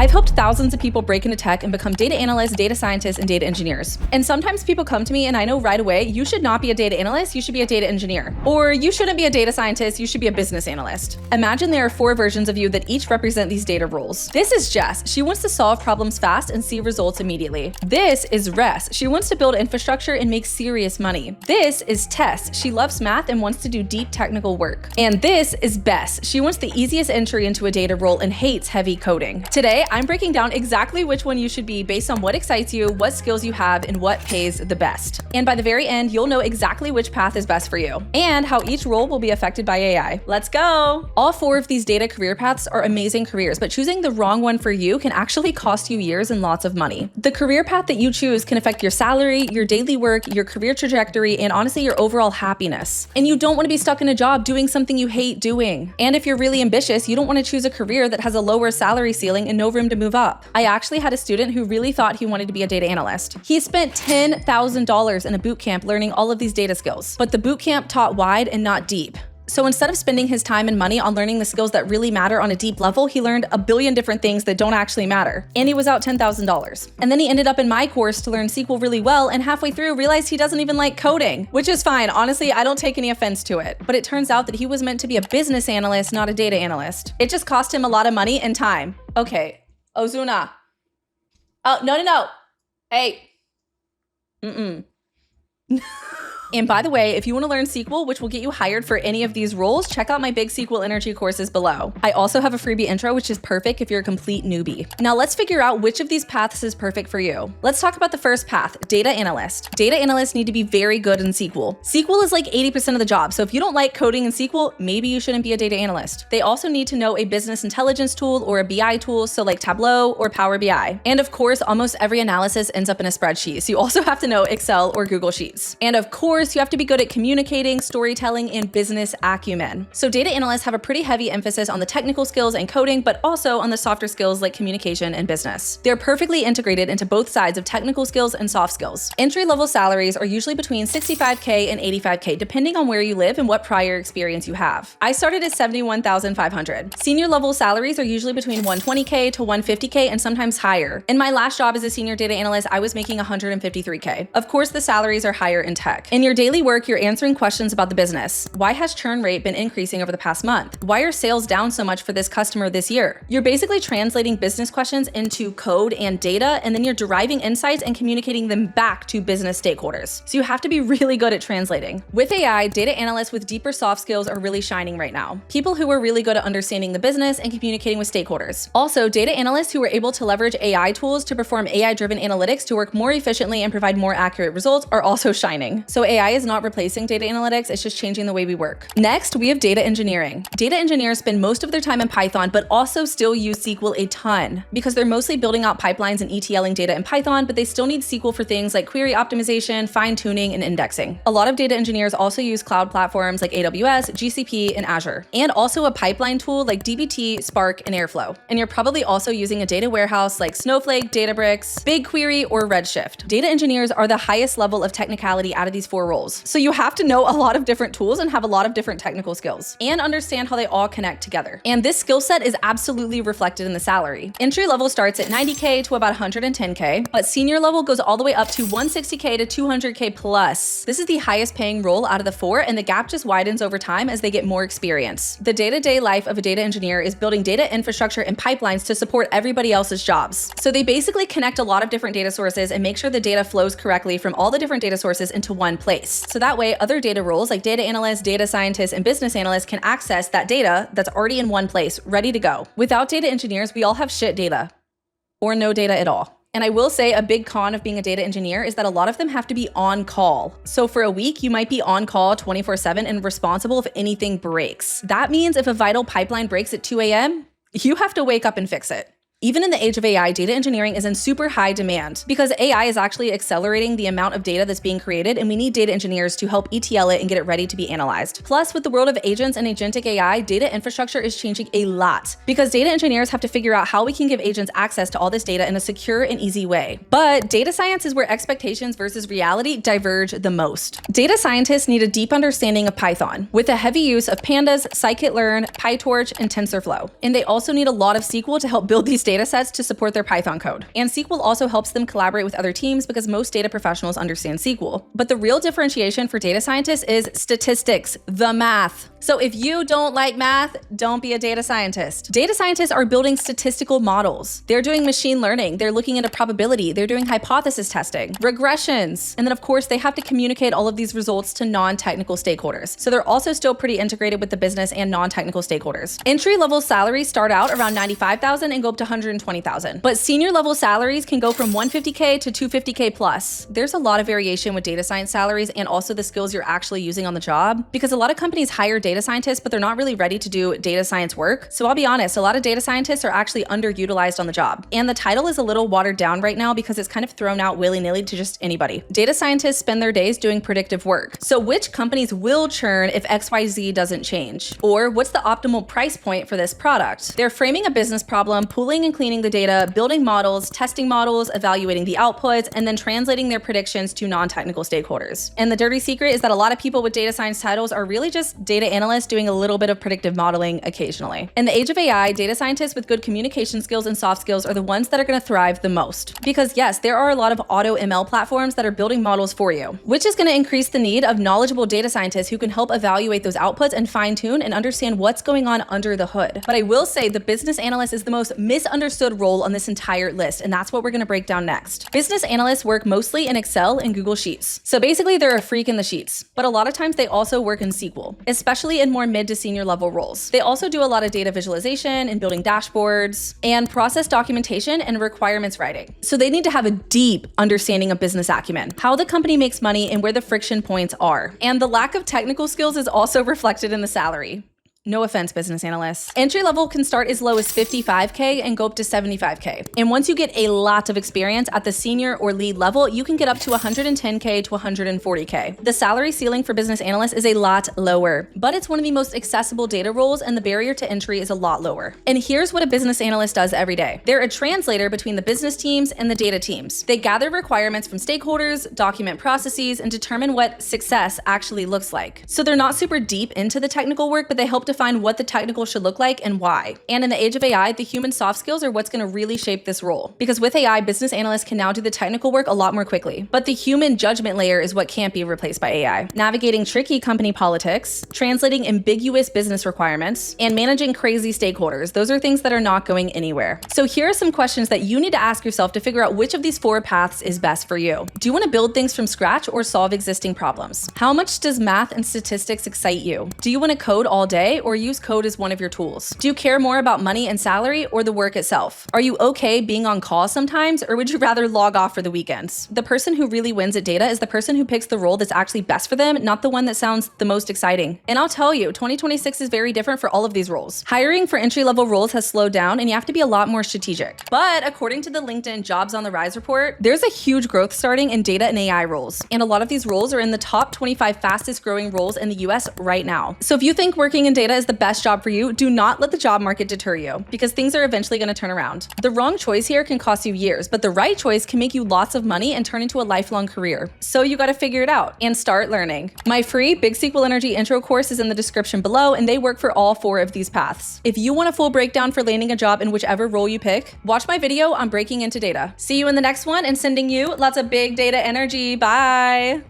I've helped thousands of people break into tech and become data analysts, data scientists, and data engineers. And sometimes people come to me and I know right away, you should not be a data analyst, you should be a data engineer. Or you shouldn't be a data scientist, you should be a business analyst. Imagine there are 4 versions of you that each represent these data roles. This is Jess. She wants to solve problems fast and see results immediately. This is Ress. She wants to build infrastructure and make serious money. This is Tess. She loves math and wants to do deep technical work. And this is Bess. She wants the easiest entry into a data role and hates heavy coding. Today, I'm breaking down exactly which one you should be based on what excites you, what skills you have, and what pays the best. And by the very end, you'll know exactly which path is best for you and how each role will be affected by AI. Let's go! All 4 of these data career paths are amazing careers, but choosing the wrong one for you can actually cost you years and lots of money. The career path that you choose can affect your salary, your daily work, your career trajectory, and honestly, your overall happiness. And you don't want to be stuck in a job doing something you hate doing. And if you're really ambitious, you don't want to choose a career that has a lower salary ceiling and no room to move up. I actually had a student who really thought he wanted to be a data analyst. He spent $10,000 in a boot camp learning all of these data skills, but the boot camp taught wide and not deep. So instead of spending his time and money on learning the skills that really matter on a deep level, he learned a billion different things that don't actually matter. And he was out $10,000. And then he ended up in my course to learn SQL really well, and halfway through realized he doesn't even like coding, which is fine. Honestly, I don't take any offense to it. But it turns out that he was meant to be a business analyst, not a data analyst. It just cost him a lot of money and time. Okay, Ozuna. Oh, no. Hey. And by the way, if you want to learn SQL, which will get you hired for any of these roles, check out my big SQL Energy courses below. I also have a freebie intro, which is perfect if you're a complete newbie. Now let's figure out which of these paths is perfect for you. Let's talk about the first path, data analyst. Data analysts need to be very good in SQL. SQL is like 80% of the job, so if you don't like coding in SQL, maybe you shouldn't be a data analyst. They also need to know a business intelligence tool or a BI tool, so like Tableau or Power BI. And of course, almost every analysis ends up in a spreadsheet, so you also have to know Excel or Google Sheets. And of course, you have to be good at communicating, storytelling, and business acumen. So data analysts have a pretty heavy emphasis on the technical skills and coding, but also on the softer skills like communication and business. They're perfectly integrated into both sides of technical skills and soft skills. Entry-level salaries are usually between $65K and $85K, depending on where you live and what prior experience you have. I started at $71,500. Senior level salaries are usually between $120K to $150K and sometimes higher. In my last job as a senior data analyst, I was making $153K. Of course, the salaries are higher in tech. In your daily work, you're answering questions about the business. Why has churn rate been increasing over the past month? Why are sales down so much for this customer this year? You're basically translating business questions into code and data, and then you're deriving insights and communicating them back to business stakeholders. So you have to be really good at translating. With AI, data analysts with deeper soft skills are really shining right now. People who are really good at understanding the business and communicating with stakeholders. Also, data analysts who are able to leverage AI tools to perform AI-driven analytics to work more efficiently and provide more accurate results are also shining. So AI is not replacing data analytics, it's just changing the way we work. Next, we have data engineering. Data engineers spend most of their time in Python, but also still use SQL a ton because they're mostly building out pipelines and ETLing data in Python, but they still need SQL for things like query optimization, fine-tuning, and indexing. A lot of data engineers also use cloud platforms like AWS, GCP, and Azure, and also a pipeline tool like dbt, Spark, and Airflow. And you're probably also using a data warehouse like Snowflake, Databricks, BigQuery, or Redshift. Data engineers are the highest level of technicality out of these 4 roles. So you have to know a lot of different tools and have a lot of different technical skills and understand how they all connect together. And this skill set is absolutely reflected in the salary. Entry level starts at $90K to about $110K, but senior level goes all the way up to $160K to $200K plus. This is the highest paying role out of the 4, and the gap just widens over time as they get more experience. The day-to-day life of a data engineer is building data infrastructure and pipelines to support everybody else's jobs. So they basically connect a lot of different data sources and make sure the data flows correctly from all the different data sources into one place. So that way, other data roles like data analysts, data scientists, and business analysts can access that data that's already in one place, ready to go. Without data engineers, we all have shit data or no data at all. And I will say a big con of being a data engineer is that a lot of them have to be on call. So for a week, you might be on call 24/7 and responsible if anything breaks. That means if a vital pipeline breaks at 2 a.m., you have to wake up and fix it. Even in the age of AI, data engineering is in super high demand because AI is actually accelerating the amount of data that's being created, and we need data engineers to help ETL it and get it ready to be analyzed. Plus, with the world of agents and agentic AI, data infrastructure is changing a lot because data engineers have to figure out how we can give agents access to all this data in a secure and easy way. But data science is where expectations versus reality diverge the most. Data scientists need a deep understanding of Python with a heavy use of pandas, scikit-learn, PyTorch, and TensorFlow. And they also need a lot of SQL to help build these data sets to support their Python code. And SQL also helps them collaborate with other teams because most data professionals understand SQL. But the real differentiation for data scientists is statistics, the math. So if you don't like math, don't be a data scientist. Data scientists are building statistical models. They're doing machine learning. They're looking into probability. They're doing hypothesis testing, regressions. And then of course, they have to communicate all of these results to non-technical stakeholders. So they're also still pretty integrated with the business and non-technical stakeholders. Entry-level salaries start out around $95,000 and go up to $120,000. But senior level salaries can go from $150K to $250K plus. There's a lot of variation with data science salaries and also the skills you're actually using on the job, because a lot of companies hire data scientists, but they're not really ready to do data science work. So I'll be honest, a lot of data scientists are actually underutilized on the job. And the title is a little watered down right now because it's kind of thrown out willy-nilly to just anybody. Data scientists spend their days doing predictive work. So which companies will churn if XYZ doesn't change? Or what's the optimal price point for this product? They're framing a business problem, pooling and cleaning the data, building models, testing models, evaluating the outputs, and then translating their predictions to non-technical stakeholders. And the dirty secret is that a lot of people with data science titles are really just data analysts doing a little bit of predictive modeling occasionally. In the age of AI, data scientists with good communication skills and soft skills are the ones that are going to thrive the most. Because yes, there are a lot of auto ML platforms that are building models for you, which is going to increase the need of knowledgeable data scientists who can help evaluate those outputs and fine tune and understand what's going on under the hood. But I will say the business analyst is the most misunderstood role on this entire list, and that's what we're going to break down next. Business analysts work mostly in Excel and Google Sheets. So basically they're a freak in the sheets, but a lot of times they also work in SQL, especially in more mid to senior level roles. They also do a lot of data visualization and building dashboards and process documentation and requirements writing. So they need to have a deep understanding of business acumen, how the company makes money and where the friction points are. And the lack of technical skills is also reflected in the salary. No offense, business analysts. Entry level can start as low as $55K and go up to $75K. And once you get a lot of experience at the senior or lead level, you can get up to $110K to $140K. The salary ceiling for business analysts is a lot lower, but it's one of the most accessible data roles and the barrier to entry is a lot lower. And here's what a business analyst does every day. They're a translator between the business teams and the data teams. They gather requirements from stakeholders, document processes, and determine what success actually looks like. So they're not super deep into the technical work, but they help define what the technical should look like and why. And in the age of AI, the human soft skills are what's going to really shape this role. Because with AI, business analysts can now do the technical work a lot more quickly. But the human judgment layer is what can't be replaced by AI. Navigating tricky company politics, translating ambiguous business requirements, and managing crazy stakeholders. Those are things that are not going anywhere. So here are some questions that you need to ask yourself to figure out which of these four paths is best for you. Do you want to build things from scratch or solve existing problems? How much does math and statistics excite you? Do you want to code all day or use code as one of your tools? Do you care more about money and salary or the work itself? Are you okay being on call sometimes, or would you rather log off for the weekends? The person who really wins at data is the person who picks the role that's actually best for them, not the one that sounds the most exciting. And I'll tell you, 2026 is very different for all of these roles. Hiring for entry-level roles has slowed down and you have to be a lot more strategic. But according to the LinkedIn Jobs on the Rise report, there's a huge growth starting in data and AI roles. And a lot of these roles are in the top 25 fastest growing roles in the US right now. So if you think working in data is the best job for you, do not let the job market deter you, because things are eventually going to turn around. The wrong choice here can cost you years, but the right choice can make you lots of money and turn into a lifelong career. So you got to figure it out and start learning. My free Big SQL Energy intro course is in the description below, and they work for all four of these paths. If you want a full breakdown for landing a job in whichever role you pick, watch my video on breaking into data. See you in the next one and sending you lots of big data energy. Bye.